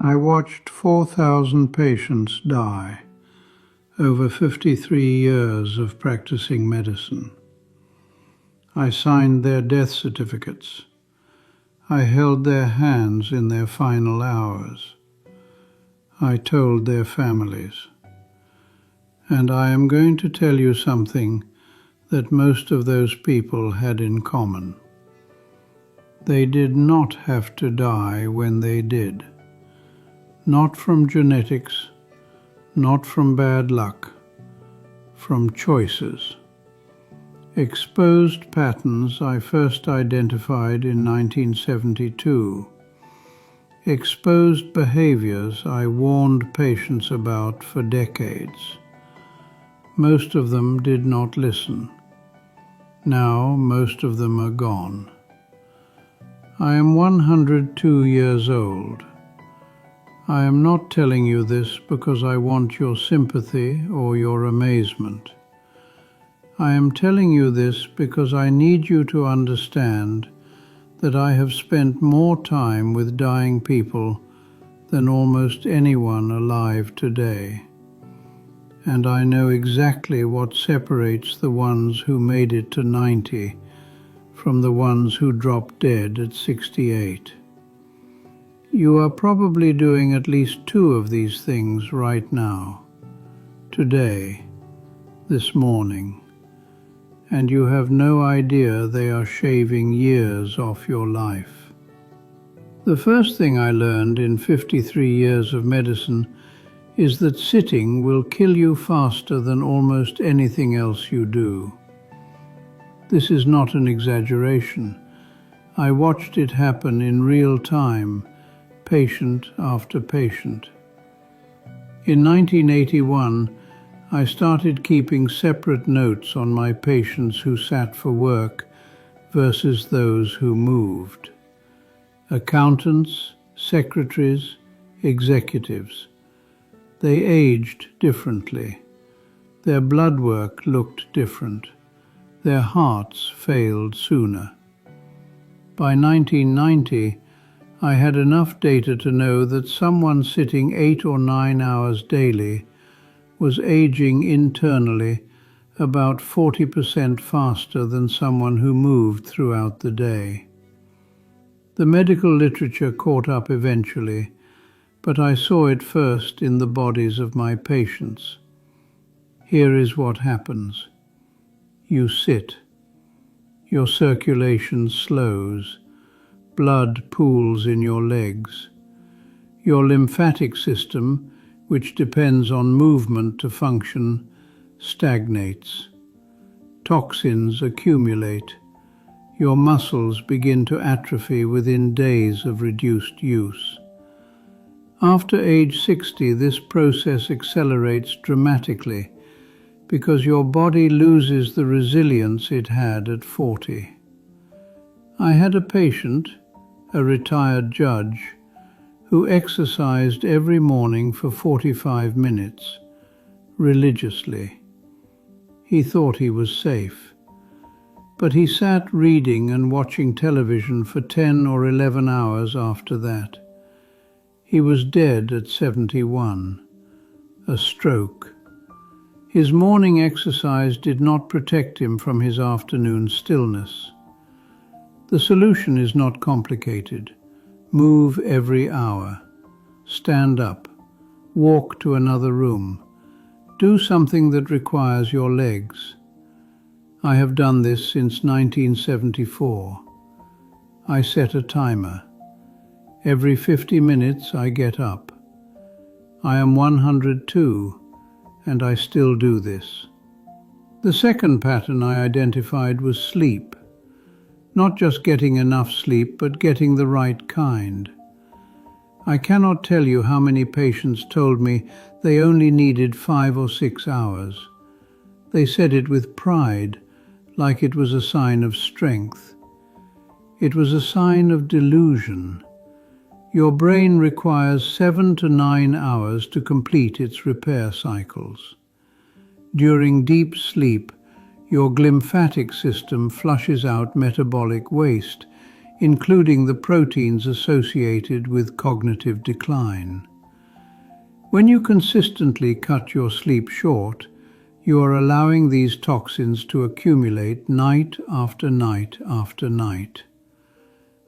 I watched 4,000 patients die over 53 years of practicing medicine. I signed their death certificates. I held their hands in their final hours. I told their families. And I am going to tell you something that most of those people had in common. They did not have to die when they did. Not from genetics, not from bad luck, from choices. Exposed patterns I first identified in 1972. Exposed behaviors I warned patients about for decades. Most of them did not listen. Now most of them are gone. I am 102 years old. I am not telling you this because I want your sympathy or your amazement. I am telling you this because I need you to understand that I have spent more time with dying people than almost anyone alive today. And I know exactly what separates the ones who made it to 90 from the ones who dropped dead at 68. You are probably doing at least two of these things right now, today, this morning, and you have no idea they are shaving years off your life. The first thing I learned in 53 years of medicine is that sitting will kill you faster than almost anything else you do. This is not an exaggeration. I watched it happen in real time, patient after patient. In 1981, I started keeping separate notes on my patients who sat for work versus those who moved. Accountants, secretaries, executives. They aged differently. Their blood work looked different. Their hearts failed sooner. By 1990, I had enough data to know that someone sitting 8 or 9 hours daily was aging internally about 40% faster than someone who moved throughout the day. The medical literature caught up eventually, but I saw it first in the bodies of my patients. Here is what happens. You sit. Your circulation slows. Blood pools in your legs. Your lymphatic system, which depends on movement to function, stagnates. Toxins accumulate. Your muscles begin to atrophy within days of reduced use. After age 60, this process accelerates dramatically because your body loses the resilience it had at 40. I had a patient, a retired judge, who exercised every morning for 45 minutes, religiously. He thought he was safe, but he sat reading and watching television for 10 or 11 hours after that. He was dead at 71, a stroke. His morning exercise did not protect him from his afternoon stillness. The solution is not complicated. Move every hour. Stand up. Walk to another room. Do something that requires your legs. I have done this since 1974. I set a timer. Every 50 minutes I get up. I am 102, and I still do this. The second pattern I identified was sleep. Not just getting enough sleep, but getting the right kind. I cannot tell you how many patients told me they only needed 5 or 6 hours. They said it with pride, like it was a sign of strength. It was a sign of delusion. Your brain requires 7 to 9 hours to complete its repair cycles. During deep sleep, your glymphatic system flushes out metabolic waste including the proteins associated with cognitive decline. When you consistently cut your sleep short, you are allowing these toxins to accumulate night after night after night.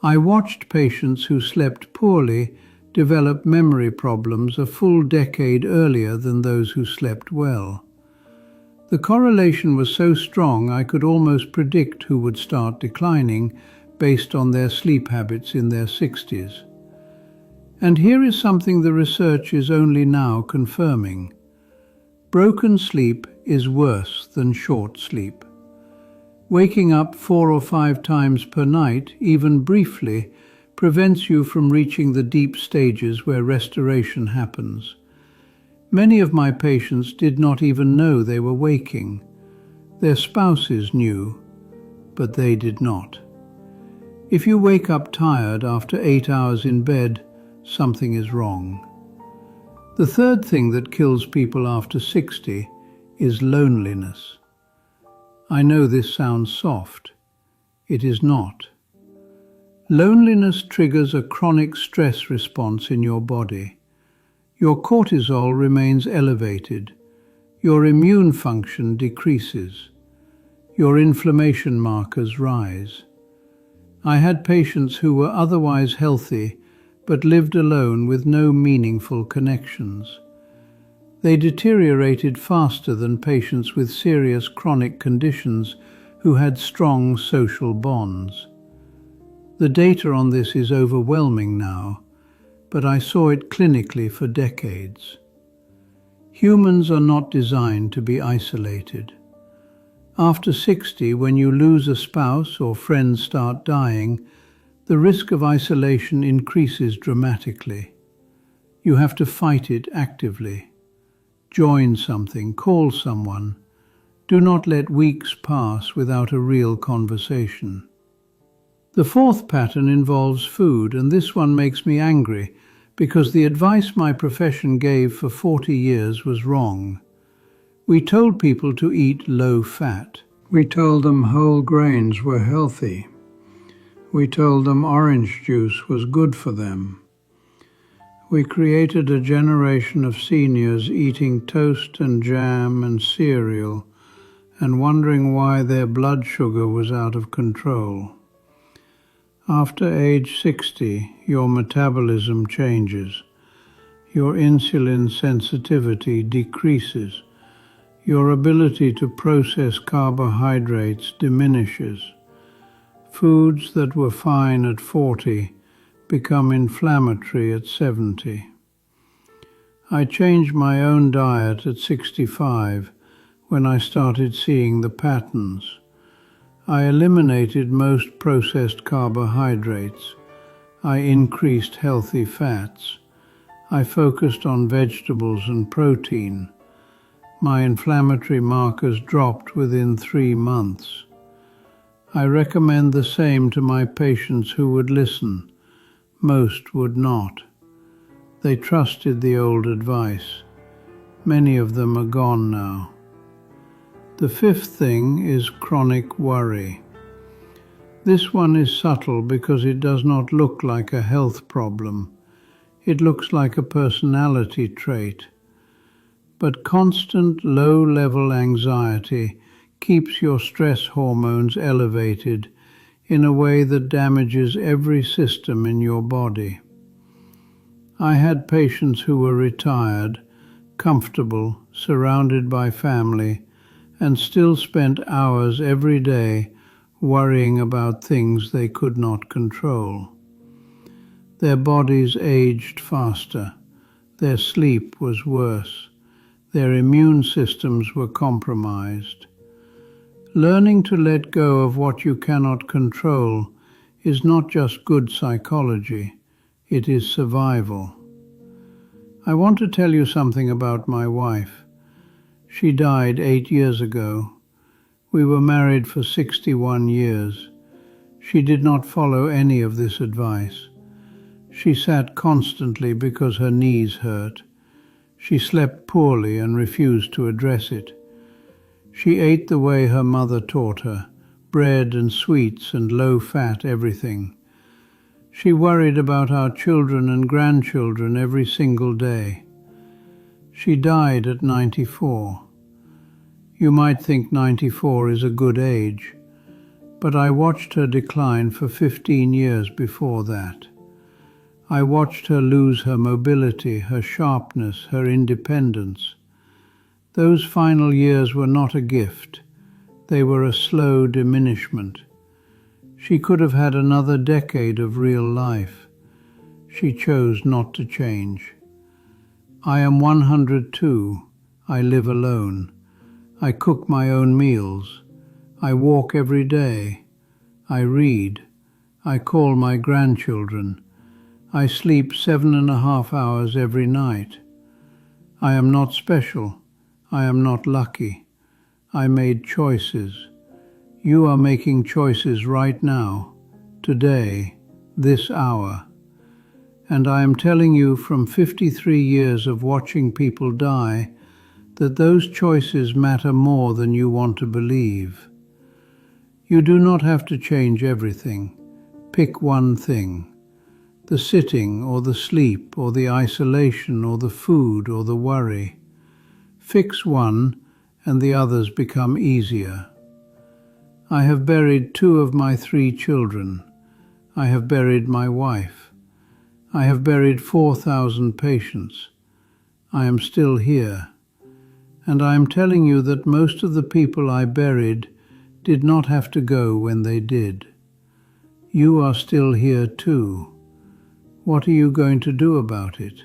I watched patients who slept poorly develop memory problems a full decade earlier than those who slept well. The correlation was so strong I could almost predict who would start declining based on their sleep habits in their 60s. And here is something the research is only now confirming. Broken sleep is worse than short sleep. Waking up 4 or 5 times per night, even briefly, prevents you from reaching the deep stages where restoration happens. Many of my patients did not even know they were waking. Their spouses knew, but they did not. If you wake up tired after 8 hours in bed, something is wrong. The third thing that kills people after 60 is loneliness. I know this sounds soft. It is not. Loneliness triggers a chronic stress response in your body. Your cortisol remains elevated. Your immune function decreases. Your inflammation markers rise. I had patients who were otherwise healthy but lived alone with no meaningful connections. They deteriorated faster than patients with serious chronic conditions who had strong social bonds. The data on this is overwhelming now, but I saw it clinically for decades. Humans are not designed to be isolated. After 60, when you lose a spouse or friends start dying, the risk of isolation increases dramatically. You have to fight it actively. Join something, call someone. Do not let weeks pass without a real conversation. The fourth pattern involves food, and this one makes me angry because the advice my profession gave for 40 years was wrong. We told people to eat low fat. We told them whole grains were healthy. We told them orange juice was good for them. We created a generation of seniors eating toast and jam and cereal and wondering why their blood sugar was out of control. After age 60, your metabolism changes. Your insulin sensitivity decreases. Your ability to process carbohydrates diminishes. Foods that were fine at 40 become inflammatory at 70. I changed my own diet at 65 when I started seeing the patterns. I eliminated most processed carbohydrates. I increased healthy fats. I focused on vegetables and protein. My inflammatory markers dropped within 3 months. I recommend the same to my patients who would listen. Most would not. They trusted the old advice. Many of them are gone now. The fifth thing is chronic worry. This one is subtle because it does not look like a health problem. It looks like a personality trait. But constant low-level anxiety keeps your stress hormones elevated in a way that damages every system in your body. I had patients who were retired, comfortable, surrounded by family, and still spent hours every day worrying about things they could not control. Their bodies aged faster, their sleep was worse, their immune systems were compromised. Learning to let go of what you cannot control is not just good psychology, it is survival. I want to tell you something about my wife. She died 8 years ago. We were married for 61 years. She did not follow any of this advice. She sat constantly because her knees hurt. She slept poorly and refused to address it. She ate the way her mother taught her, bread and sweets and low-fat everything. She worried about our children and grandchildren every single day. She died at 94. You might think 94 is a good age, but I watched her decline for 15 years before that. I watched her lose her mobility, her sharpness, her independence. Those final years were not a gift. They were a slow diminishment. She could have had another decade of real life. She chose not to change. I am 102. I live alone. I cook my own meals. I walk every day. I read. I call my grandchildren. I sleep 7.5 hours every night. I am not special. I am not lucky. I made choices. You are making choices right now, today, this hour. And I am telling you from 53 years of watching people die that those choices matter more than you want to believe. You do not have to change everything. Pick one thing. The sitting or the sleep or the isolation or the food or the worry. Fix one and the others become easier. I have buried 2 of my 3 children. I have buried my wife. I have buried 4,000 patients. I am still here. And I am telling you that most of the people I buried did not have to go when they did. You are still here too. What are you going to do about it?